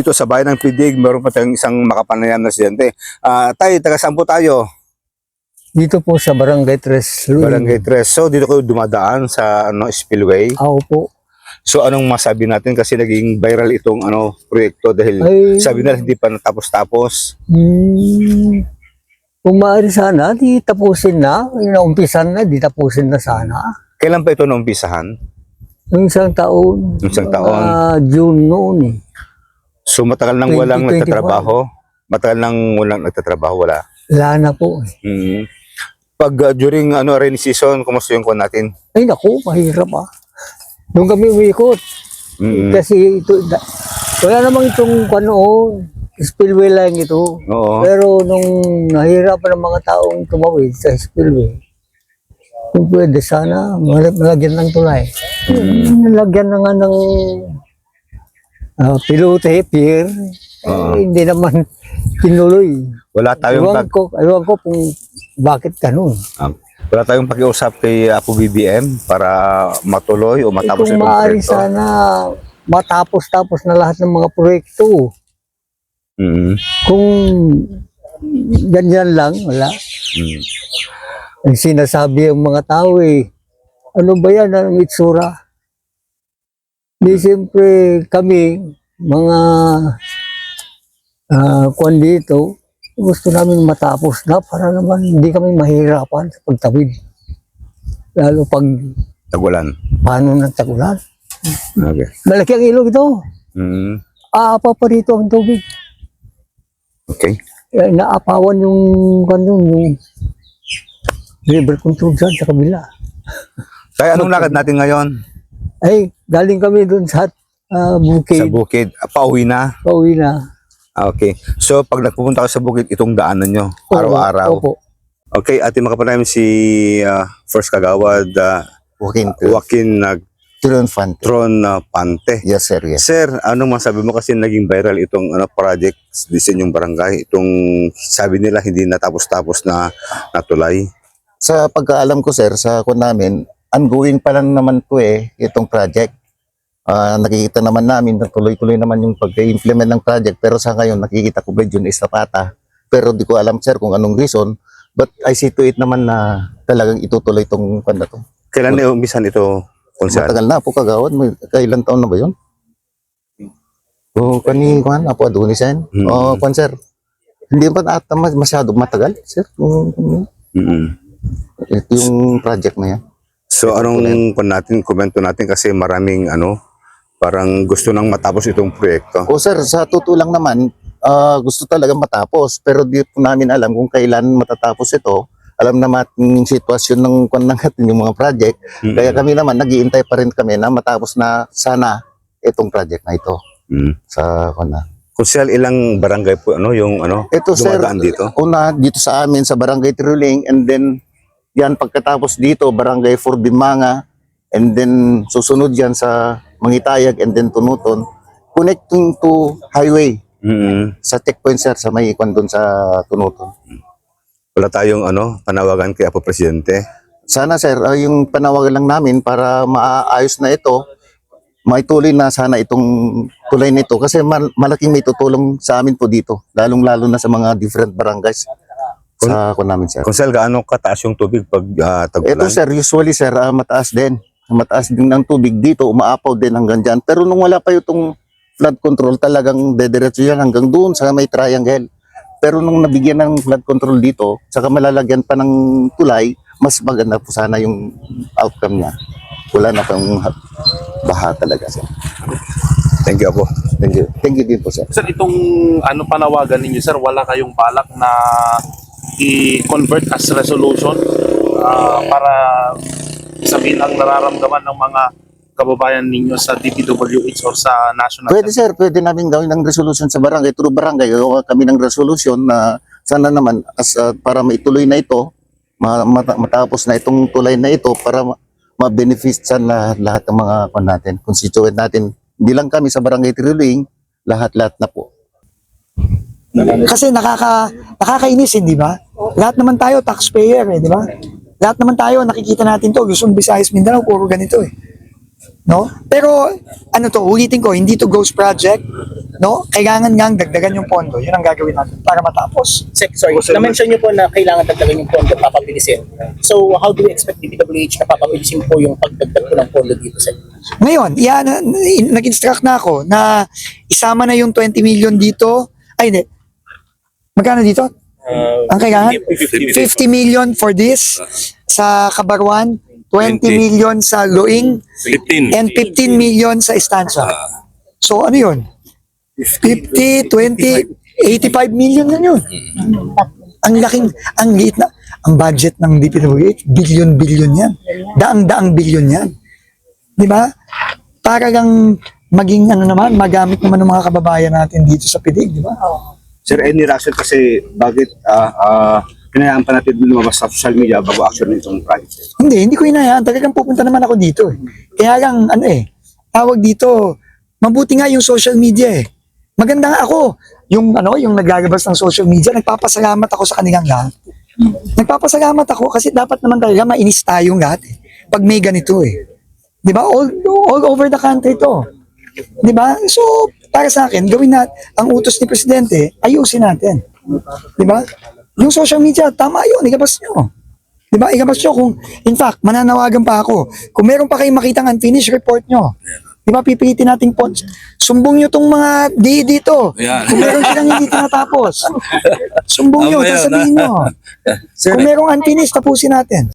Dito sa bayan ng Pidig, meron pa tayong isang makapanayam na residente. Tay, taga saan po tayo? Dito po sa Barangay Tres. Barangay Tres. So, dito kayo dumadaan sa spillway. Ako po. So, anong masabi natin kasi naging viral itong proyekto dahil sabi nila hindi pa natapos-tapos. Kung maaari sana, di tapusin na. Naumpisan na, di tapusin na sana. Kailan pa ito naumpisahan? Yung isang taon. Yung isang taon. June noon eh. So, matagal nang walang 2021. nagtatrabaho? Matagal nang walang nagtatrabaho, wala? Wala na po. Pag during rainy season, kumusta yung kuwan natin? Ay naku, mahirap ah. Doon kami umikot. Kasi ito, wala namang itong spillway lang ito. Oo. Pero nung nahirapan ng mga taong tumawid sa spillway, kung pwede sana, malagyan ng tulay. Nalagyan na nga ng pilote, pier. Hindi naman tinuloy. Wala tayong Ewan ko kung bakit ganun. wala tayong pakiusap kay Apo BBM para matuloy o matapos Kung itong maaari proyekto. sana matapos-tapos na lahat ng mga proyekto. Kung ganyan lang, wala. Ang sinasabi ang mga tao ano ba yan ang itsura? Di siyempre kami, mga kuwan dito, gusto namin matapos na para naman hindi kami mahirapan sa pagtawid. Lalo pag Tagulan. paano ng tagulan. Okay. Malaki ang ilog ito. Aapa pa rito ang tubig. Okay. Naapawan yung river control dyan sa kabila. Kaya anong lakad natin ngayon? Ay, galing kami dun sa bukid. Sa bukid. Pauwi na. Pauwi na. Okay. So, pag nagpupunta ka sa bukid, itong daanan nyo. Araw-araw. Opo. Okay. Ating makapanayam si First Kagawad Joaquin Tron Pante. Yes, sir. Yes. Sir, anong masabi mo kasi naging viral itong project sa inyong barangay? Itong sabi nila hindi natapos-tapos na natulay. Sa pagkaalam ko, sir, sa kung namin, ongoing pa lang naman to itong project. Nakikita naman namin na tuloy-tuloy naman yung pag-implement ng project. Pero sa ngayon, nakikita ko ba yun is napata. Pero di ko alam, sir, kung anong reason. But I see to it naman na talagang itutuloy itong kanda to. Kailan na umpisan ito, Konsehal? Matagal na po, Kagawad. Kailan taon na ba yun? Kwan, Apo Adunisen. Kwan, sir. Hindi pa ata masyadong matagal, sir. Ito yung project na yan. So anong komento natin kasi maraming parang gusto nang matapos itong proyekto. Sir, sa totoo lang naman, gusto talaga matapos. Pero di po namin alam kung kailan matatapos ito. Alam naman yung sitwasyon ng natin yung mga project. Kaya kami naman, nag-iintay pa rin kami na matapos na sana itong project na ito. Sa Konsehal, ilang barangay po ito, sir, dumadaan dito? Una, dito sa amin, sa Barangay Tiruling, and then yan pagkatapos dito, Barangay Forbimanga, and then susunod yan sa Mangitayag, and then Tunuton, connecting to highway sa checkpoint, sir, sa may ikon doon sa Tunuton. Wala tayong panawagan kay Apo Presidente? Sana, sir, yung panawagan lang namin para maayos na ito, maituloy na sana itong tulay nito kasi malaking may tutulong sa amin po dito, lalong-lalo na sa mga different barangays sa namin, sir. Konsehal, gaano kataas yung tubig pag tagulan? Ito, sir, usually, sir, mataas din. Mataas din ng tubig dito, umaapaw din hanggang dyan. Pero nung wala pa itong flood control, talagang dediretso yan hanggang doon sa may triangle. Pero nung nabigyan ng flood control dito, saka malalagyan pa ng tulay, mas maganda po sana yung outcome niya. Wala na pang baha talaga, sir. Thank you, Apo. Thank you. Thank you din po, sir. Sir, itong panawagan ninyo, sir, wala kayong balak na i-convert as resolution para sabihin ang nararamdaman ng mga kababayan ninyo sa DPWH or sa national? Pwede, sir, pwede namin gawin ng resolution sa barangay, through barangay, gawa kami ng resolution na sana naman para maituloy na ito, matapos na itong tulay na ito para ma-benefit sa lahat ng mga natin, constituent natin. Hindi lang kami sa Barangay Tiruling, lahat-lahat na po. Kasi nakakainis, di ba? Lahat naman tayo taxpayer, di ba? Lahat naman tayo nakikita natin to, Luzon, Visayas, Mindanao, puro ganito No? Pero ulitin ko, hindi to ghost project. no? Kailangan nga dagdagan yung pondo. Yun ang gagawin natin para matapos. Sorry, na-mention niyo po na kailangan dagdagan yung pondo, papabilisin. So, how do you expect DPWH na papabilisin po yung pagdagdag po ng pondo dito, sir? Ngayon, nag-instruct na ako na isama na yung 20 million dito. Ay, hindi. Magkano dito? Ang kailangan? 50 million for this sa Kabarwan, 20 million sa Luing, 15. and 15 million sa Estancia. So, ano yun? 50, 20, 85 million na yun. Ang liit na. Ang budget ng DPWH, billion yan. Daang billion yan. Di ba? Para lang maging magamit naman ng mga kababayan natin dito sa PIDIG, di ba? Sir, any reaction kasi bakit hinayaan pa natin lumabas sa social media bago action nitong project? Hindi ko hinayaan. Talagang pupunta naman ako dito. Kaya lang, tawag dito, mabuti nga yung social media eh. Maganda nga ako. Yung naglalabas ng social media, nagpapasalamat ako sa kanilang lahat. Nagpapasalamat ako kasi dapat naman talaga mainis tayong lahat eh. Pag may ganito eh. Di ba? All over the country to. Di ba? So, para sa akin, gawin natin, ang utos ni Presidente, ayusin natin. Di ba? Yung social media, tama yun, ilabas nyo. Di ba? Ilabas nyo kung, in fact, mananawagan pa ako. Kung meron pa kayong makitang unfinished report nyo, di ba, pipilitin natin po, sumbong nyo tong mga dito. Yan. Kung meron silang hindi tinatapos, sumbong nyo, sasabihin nyo. Kung merong unfinished, tapusin natin.